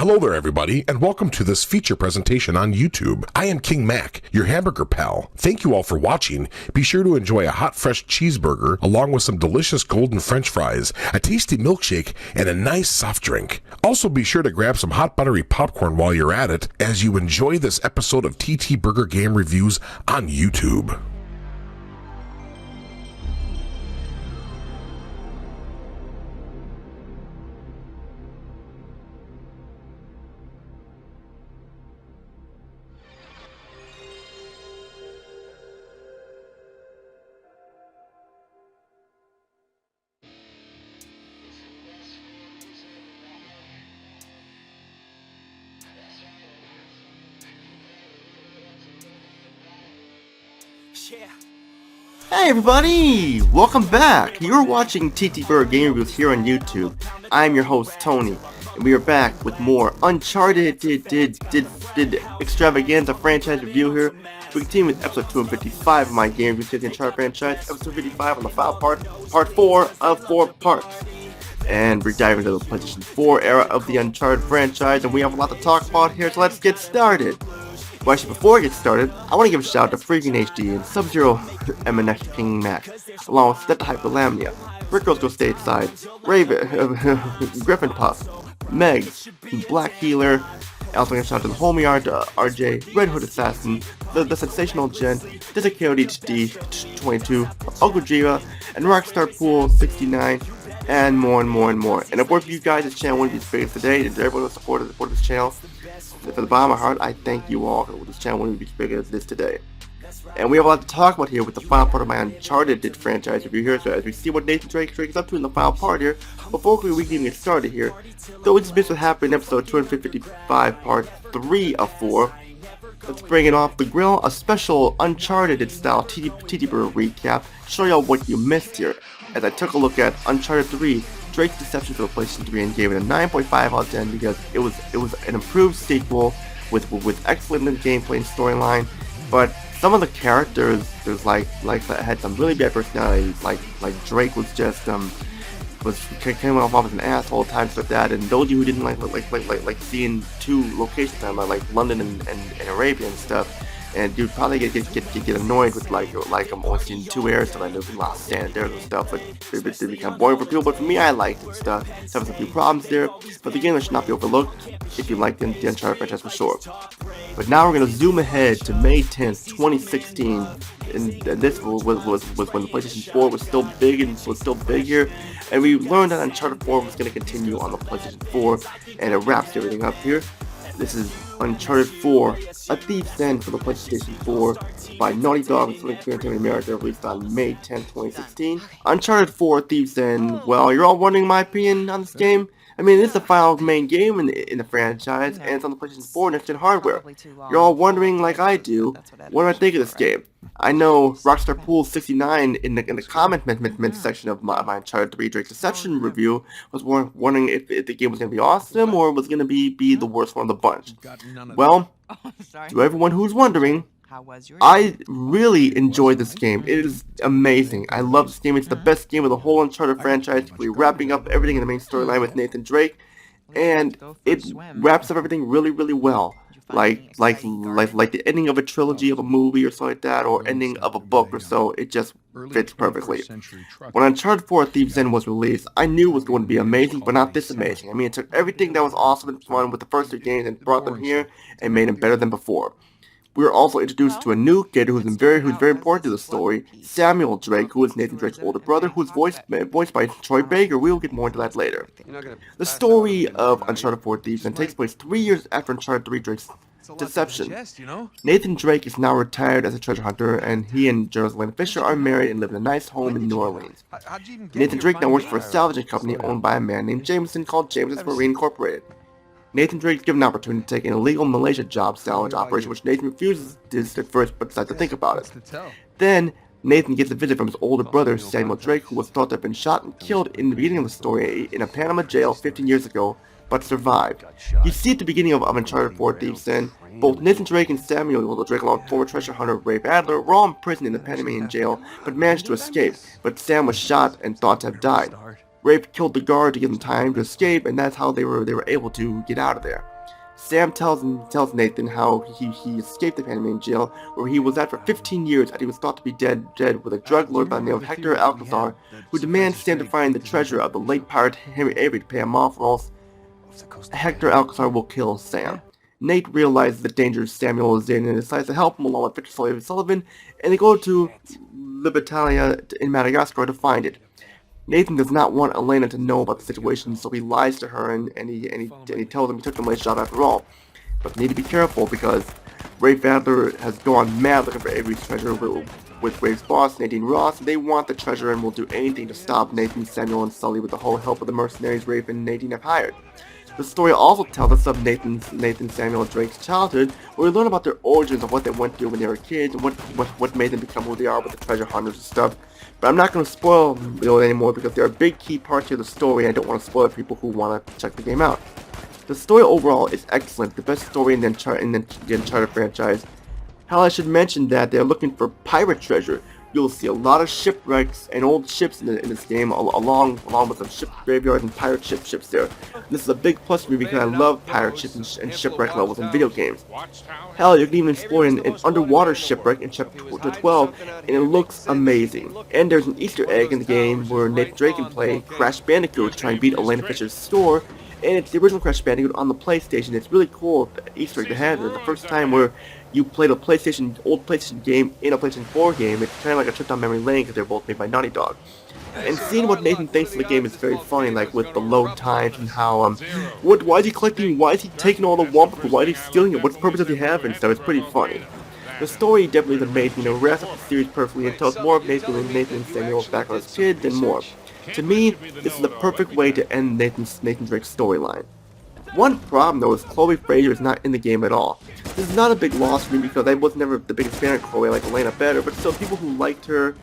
Hello there everybody, and welcome to this feature presentation on YouTube. I am King Mac, your hamburger pal. Thank you all for watching. Be sure to enjoy a hot fresh cheeseburger along with some delicious golden french fries, a tasty milkshake, and a nice soft drink. Also be sure to grab some hot buttery popcorn while you're at it as you enjoy this episode of TTBurger Game Reviews on YouTube. Hey everybody! Welcome back! You're watching TTBurger Game Reviews here on YouTube. I'm your host Tony, and we are back with more Uncharted extravaganza franchise review here. We continue with episode 255 of my game review of the Uncharted franchise, episode 55 on the final part 4 of 4 parts. And we're diving into the PlayStation 4 era of the Uncharted franchise, and we have a lot to talk about here, so let's get started! Well, actually, before I get started, I want to give a shout out to Freaking HD and Sub-Zero MNX King Mac, along with Step Hyperlamnia, Rick Girls Go Stateside, Raven, Griffin Puff, Meg, Black Healer, also give a shout out to the Homie RJ, Red Hood Assassin, the Sensational Gen, Disacode HD 22, Uncle Jiva, and Rockstar Pool 69, and more. And of course, if you guys, this channel wouldn't be as big as today, and everyone who supported this channel. From the bottom of my heart, I thank you all for this channel wouldn't be as big as this today. And we have a lot to talk about here with the final part of my Uncharted franchise review here. So as we see what Nathan Drake is up to in the final part here, before we can even get started here, though we just missed what happened in episode 255, part 3 of 4. Let's bring it off the grill, a special Uncharted style TTBurger recap, show y'all what you missed here. As I took a look at Uncharted 3, Drake's Deception for the PlayStation 3 and gave it a 9.5 out of 10 because it was an improved sequel with excellent gameplay and storyline, but some of the characters that had some really bad personalities, like Drake was just came off as an asshole times with that, and those of you who didn't like seeing two locations time, like London and Arabia and stuff. And you'd probably get annoyed with I'm only seeing 2 areas, so I know a lot of standards and stuff, but it become boring for people. But for me, I liked it and stuff. So there's a few problems there, but the game should not be overlooked if you like the Uncharted franchise for sure. But now we're gonna zoom ahead to May 10th, 2016, and this was when the PlayStation 4 was still big here, and we learned that Uncharted 4 was gonna continue on the PlayStation 4, and it wraps everything up here. This is Uncharted 4, A Thief's End for the PlayStation 4 by Naughty Dog and Sony Entertainment America, released on May 10, 2016. Uncharted 4, A Thief's End. Well, you're all wondering my opinion on this game? I mean, it's the final main game in the franchise, and it's on the PlayStation 4 next-gen hardware. You're all wondering, like I do, what do I think of this game? I know Rockstar Pool 69 in the comment section of my Uncharted 3 Drake's Deception review was wondering if the game was going to be awesome or was going to be the worst one of the bunch. Well, to everyone who's wondering, I really enjoyed this game. It is amazing. I love this game. It's the best game of the whole Uncharted franchise. We're wrapping up everything in the main storyline with Nathan Drake, and it wraps up everything really well. Like the ending of a trilogy of a movie or something like that, or ending of a book or so. It just fits perfectly. When Uncharted 4: Thief's End was released, I knew it was going to be amazing, but not this amazing. I mean, it took everything that was awesome and fun with the first 3 games and brought them here and made them better than before. We were also introduced to a new kid who's very important to the story, Samuel Drake, who is Nathan Drake's older brother, who's voiced by Troy Baker. We will get more into that later. The story of Uncharted 4: Thief's End takes place 3 years after Uncharted 3 Drake's Deception. Nathan Drake is now retired as a treasure hunter, and he and Jocelyn Fisher are married and live in a nice home in New Orleans. Nathan Drake now works for a salvaging company owned by a man named Jameson called Jameson's Marine Incorporated. Nathan Drake is given an opportunity to take an illegal Malaysia job salvage operation, which Nathan refuses at first, but decides to think about it. Then, Nathan gets a visit from his older brother, Samuel Drake, who was thought to have been shot and killed in the beginning of the story in a Panama jail 15 years ago, but survived. You see at the beginning of Uncharted 4: Thief's End, both Nathan Drake and Samuel Drake, along with former treasure hunter Rafe Adler, were all imprisoned in the Panamanian jail, but managed to escape, but Sam was shot and thought to have died. Rafe killed the guard to give them time to escape, and that's how they were able to get out of there. Sam tells Nathan how he escaped the Panamanian jail, where he was at for 15 years, and he was thought to be dead with a drug lord by the name of Hector Alcazar, who demands Sam to find the treasure of the late pirate Henry Avery to pay him off, or else Hector Alcazar will kill Sam. Nate realizes the danger Samuel is in and decides to help him along with Victor Sullivan, and they go to Libertalia in Madagascar to find it. Nathan does not want Elena to know about the situation, so he lies to her and he tells him he took the money job after all. But they need to be careful because Rafe Adler has gone mad looking for Avery's treasure with Rafe's boss, Nadine Ross. They want the treasure and will do anything to stop Nathan, Samuel, and Sully with the whole help of the mercenaries Rafe and Nadine have hired. The story also tells us of Nathan, Samuel, and Drake's childhood, where we learn about their origins of what they went through when they were kids and what made them become who they are with the treasure hunters and stuff. But I'm not going to spoil it anymore because there are big key parts to the story and I don't want to spoil it for people who want to check the game out. The story overall is excellent, the best story in the Uncharted franchise. Hell, I should mention that they're looking for pirate treasure. You'll see a lot of shipwrecks and old ships in this game, along with some ship graveyards and pirate ships there. This is a big plus for me because I love pirate ships and shipwreck levels in video games. Hell, you can even explore an underwater shipwreck in chapter 12, and it looks amazing. And there's an Easter egg in the game where Nathan Drake can play Crash Bandicoot to try and beat Elena Fisher's store, and it's the original Crash Bandicoot on the PlayStation. It's really cool, the Easter egg to have. It's the first time where you played a old PlayStation game in a PlayStation 4 game. It's kind of like a trip down memory lane because they're both made by Naughty Dog. And seeing what Nathan thinks of the game is very funny, like with the load times and how, why is he collecting, why is he taking all the Wumpa, why is he stealing it, what purpose does he have and stuff. It's pretty funny. The story definitely is amazing, it wraps up the series perfectly and tells more of Nathan and Samuel's background as kids and more. To me, this is the perfect way to end Nathan Drake's storyline. One problem though is Chloe Fraser is not in the game at all. This is not a big loss for me because I was never the biggest fan of Chloe. I like Elena better, but still people who liked her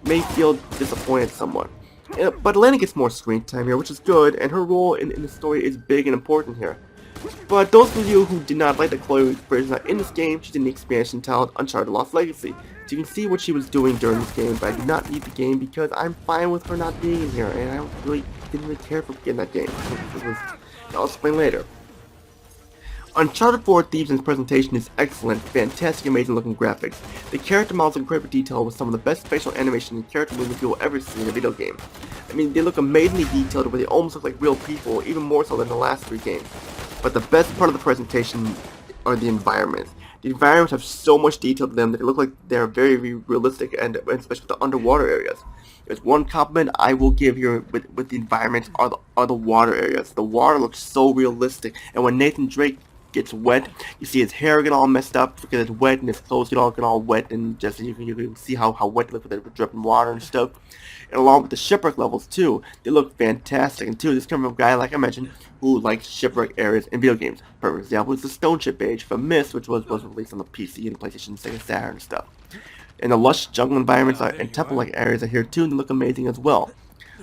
may feel disappointed somewhat. But Elena gets more screen time here, which is good, and her role in the story is big and important here. But those of you who did not like that Chloe Fraser is not in this game, she's in the expansion titled Uncharted Lost Legacy. So you can see what she was doing during this game, but I do not need the game because I'm fine with her not being in here, and I didn't really care for getting that game. I'll explain later. Uncharted 4 Thieves' presentation is excellent, fantastic, amazing looking graphics. The character models are incredibly detailed with some of the best facial animation and character movements you will ever see in a video game. I mean, they look amazingly detailed where they almost look like real people, even more so than the last 3 games. But the best part of the presentation are the environments. The environments have so much detail to them that they look like they're very realistic, and especially with the underwater areas. There's one compliment I will give here with the environments are the water areas. The water looks so realistic, and when Nathan Drake gets wet, you see his hair get all messed up because it's wet, and his clothes get all wet, and just you can see how wet it looks with dripping water and stuff. And along with the shipwreck levels too, they look fantastic. And too, this comes from a guy like I mentioned who likes shipwreck areas in video games. Perfect example is the Stone Ship Age from Myst, which was released on the PC and PlayStation, Sega Saturn and stuff. And the lush jungle environments and temple-like areas are here too, and they look amazing as well.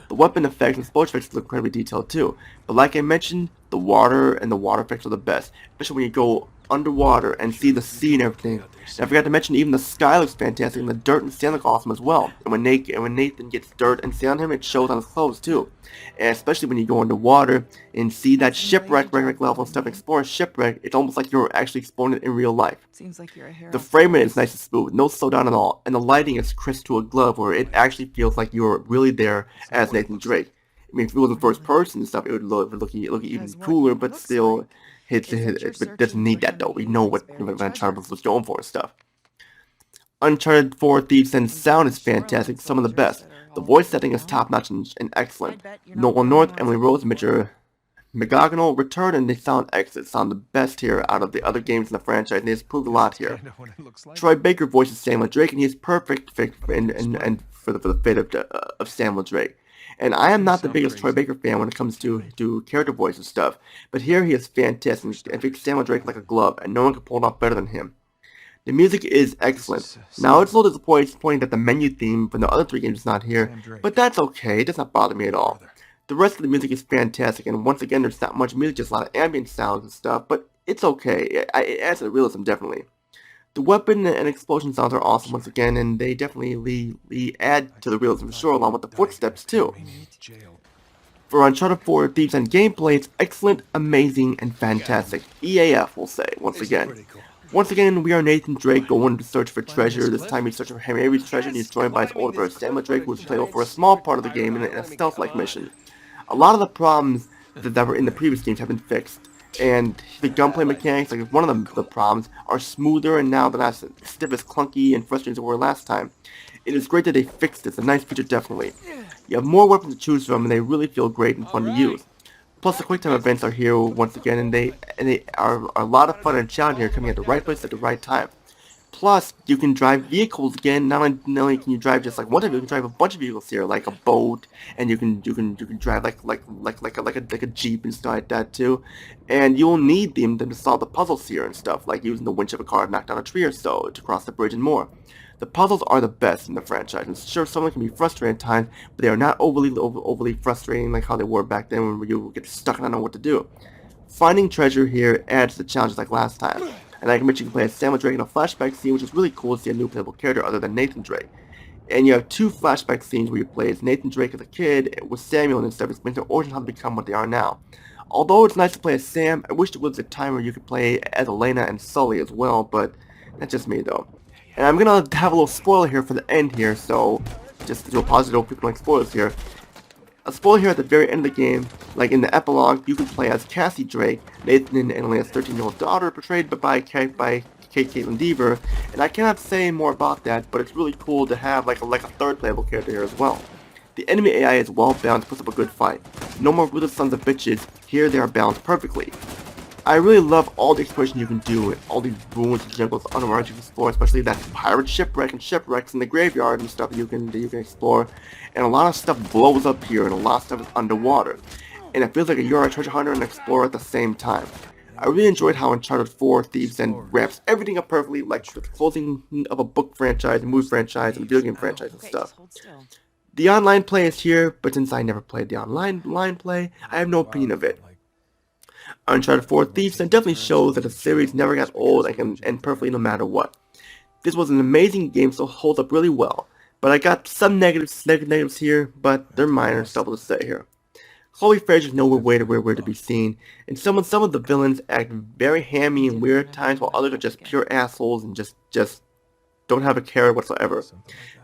The weapon effects and explosion effects look incredibly detailed too. But like I mentioned, the water and the water effects are the best, especially when you go underwater and see the sea and everything. And I forgot to mention, even the sky looks fantastic, and the dirt and sand look awesome as well. And when Nathan gets dirt and sand on him, it shows on his clothes too. And especially when you go underwater and see that shipwreck level and stuff, explore a shipwreck, it's almost like you're actually exploring it in real life. Seems like you're a hero. The frame rate is nice and smooth, no slowdown at all, and the lighting is crisp to a glove where it actually feels like you're really there as Nathan Drake. I mean, if it was in first person and stuff, it would look even cooler, but still, it doesn't need that though. We know what Uncharted was going for and stuff. Uncharted 4 Thieves' End sound is fantastic, some of the best. The voice setting is top-notch and excellent. Nolan North, Emily Rose, and Mitchell McGonigal return, and they sound excellent. Sound the best here out of the other games in the franchise, and they have proved a lot here. Troy Baker voices Samuel Drake, and he is perfect fit for the fate of Samuel Drake. And I am not the biggest Troy Baker fan when it comes to character voice and stuff, but here he is fantastic and fits Samuel Drake like a glove, and no one can pull it off better than him. The music is excellent. Now, it's a little disappointing that the menu theme from the other 3 games is not here, but that's okay. It does not bother me at all. The rest of the music is fantastic, and once again, there's not much music, just a lot of ambient sounds and stuff, but it's okay. It adds to the realism, definitely. The weapon and explosion sounds are awesome once again, and they definitely add to the realism for sure, along with the footsteps, too. For Uncharted 4 Thieves End gameplay, it's excellent, amazing, and fantastic. EAF will say, once again. Once again, we are Nathan Drake going to search for treasure. This time he's searching for Henry Avery's treasure and he's joined by his older brother Samuel Drake, who was playable for a small part of the game in a stealth-like mission. A lot of the problems that were in the previous games have been fixed, and the gunplay mechanics, like one of the problems, are smoother and now they're not as stiff as clunky and frustrating as they were last time. It is great that they fixed this, a nice feature definitely. You have more weapons to choose from and they really feel great and fun to use. Plus the quick time events are here once again and they are a lot of fun and challenging here, coming at the right place at the right time. Plus, you can drive vehicles again. Not only can you drive just like one of you can drive a bunch of vehicles here, like a boat, and you can drive like a jeep and stuff like that too. And you'll need them to solve the puzzles here and stuff, like using the winch of a car to knock down a tree or so to cross the bridge and more. The puzzles are the best in the franchise, and sure, some of them can be frustrating at times, but they are not overly frustrating like how they were back then when you get stuck and not know what to do. Finding treasure here adds to the challenges like last time. And like I mentioned, you can play as Samuel Drake in a flashback scene, which is really cool to see a new playable character other than Nathan Drake. And you have two flashback scenes where you play as Nathan Drake as a kid with Samuel and stuff, explaining their origin how to become what they are now. Although it's nice to play as Sam, I wish there was a time where you could play as Elena and Sully as well, but that's just me though. And I'm gonna have a little spoiler here for the end here, so just to do a positive, people like spoilers here. A spoiler here at the very end of the game, like in the epilogue, you can play as Cassie Drake, Nathan and Elena's 13-year-old daughter, portrayed by Caitlin Dever, and I cannot say more about that, but it's really cool to have like a third playable character here as well. The enemy AI is well balanced, puts up a good fight. No more ruthless sons of bitches, here they are balanced perfectly. I really love all the exploration you can do, all these ruins and jungles underwater you can explore, especially that pirate shipwreck and shipwrecks in the graveyard and stuff that you can explore. And a lot of stuff blows up here, and a lot of stuff is underwater. And it feels like you're a treasure hunter and explorer at the same time. I really enjoyed how Uncharted 4 Thieves End wraps everything up perfectly, like the closing of a book franchise, a movie franchise, and a video game franchise and stuff. The online play is here, but since I never played the online play, I have no opinion of it. Uncharted 4 Thieves End definitely shows that the series never got old and can end perfectly no matter what. This was an amazing game, so it holds up really well. But I got some negatives here, but they're minor stuff to say here. Chloe Frazier's nowhere to be seen, and some of the villains act very hammy and weird at times, while others are just pure assholes and just don't have a care whatsoever.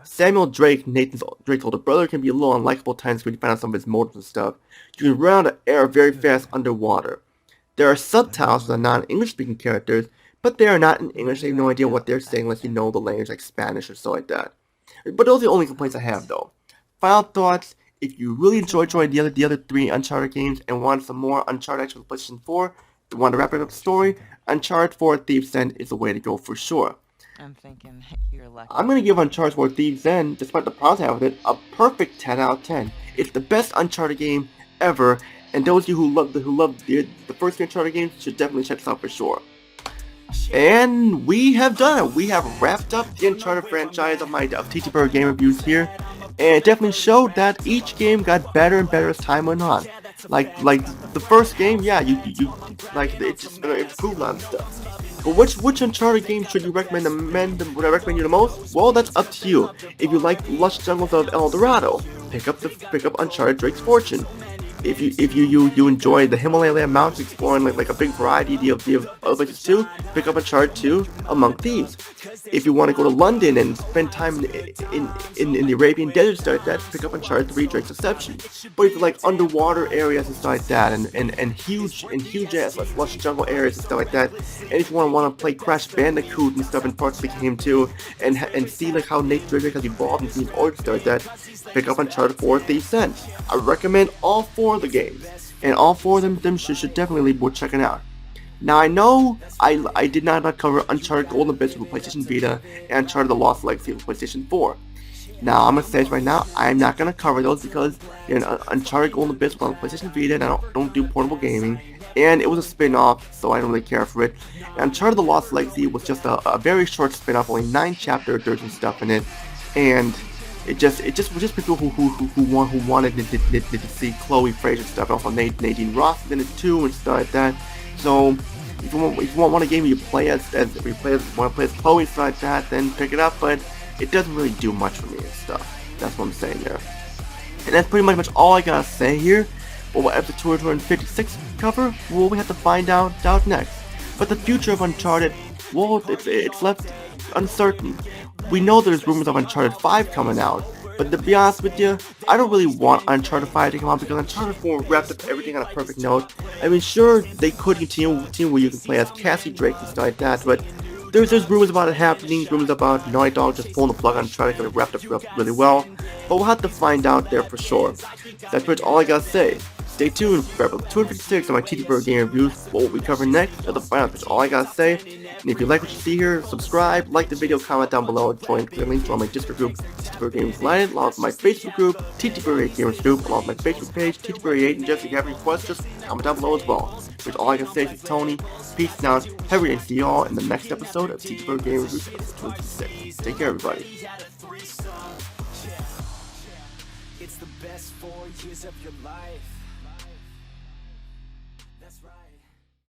Samuel Drake, Drake's older brother, can be a little unlikable at times when you find out some of his motives and stuff. You can run out of air very fast underwater. There are subtitles for the non-English speaking characters, but they are not in English. They have no idea what they're saying unless you know the language like Spanish or so like that. But those are the only complaints I have though. Final thoughts: if you really enjoyed the other three Uncharted games and want some more Uncharted action for PlayStation 4, want to wrap up the story, Uncharted 4 Thieves End is the way to go for sure. I'm thinking you're lucky. I'm going to give Uncharted 4 Thieves End, despite the problems I have with it, a perfect 10 out of 10. It's the best Uncharted game ever, and those of you who love the first three Uncharted games should definitely check this out for sure. And we have done it. We have wrapped up the Uncharted franchise of TTBurger game reviews here, and it definitely showed that each game got better and better as time went on. Like the first game, yeah, it just improved on stuff. But which Uncharted game should you recommend? Would I recommend you the most? Well, that's up to you. If you like lush jungles of El Dorado, pick up Uncharted Drake's Fortune. If you enjoy the Himalaya mountains, exploring like a big variety of other places too, pick up Uncharted 2 Among Thieves. If you want to go to London and spend time in the Arabian desert stuff like that, pick up Uncharted 3 Drake's Deception. But if you like underwater areas and stuff like that, and huge ass like lush jungle areas and stuff like that, and if you want to play Crash Bandicoot and stuff in parts of the game too, and see like how Nathan Drake has evolved and see his origin stuff like that, pick up Uncharted 4 Thieves End. I recommend all four of the games, and all four of them should definitely be worth checking out. Now I know I did not cover Uncharted Golden Abyss for PlayStation Vita and Uncharted The Lost Legacy for PlayStation 4. Now I'm gonna say this right now, I'm not gonna cover those because Uncharted Golden Abyss was on PlayStation Vita and I don't do portable gaming, and it was a spin-off, so I don't really care for it. And Uncharted The Lost Legacy was just a very short spin-off, only 9 chapters, there's some stuff in it, and it just was just people who wanted to see Chloe Frazier stuff, and also Nadine Ross is in it too and stuff like that. So if you want a game you want to play as Chloe and stuff like that, then pick it up. But it doesn't really do much for me and stuff. That's what I'm saying there. And that's pretty much all I gotta say here. What will episode 256 cover? Well, we have to find out next. But the future of Uncharted, well, it's left uncertain. We know there's rumors of Uncharted 5 coming out, but to be honest with you, I don't really want Uncharted 5 to come out because Uncharted 4 wrapped up everything on a perfect note. I mean, sure, they could continue where you can play as Cassie Drake and stuff like that, but there's rumors about it happening, rumors about Naughty Dog just pulling the plug on Uncharted because it wrapped up really well, but we'll have to find out there for sure. That's pretty much all I gotta say. Stay tuned for episode 256 of my TTBurger game reviews. What will we cover next? At the final, that's all I gotta say. And if you like what you see here, subscribe, like the video, comment down below, and join the link to my Discord group, TTBurger Gamers United, along with my Facebook group, TTBurger Gamers Group, along with my Facebook page, TTBurger 8, and just if you have any questions, just comment down below as well. That's all I can say. This is Tony. Peace now. Have a great day. See you all in the next episode of TTBurger Gamers Reviews, episode 256. Take care, everybody. It's the best 4 years of your life. That's right.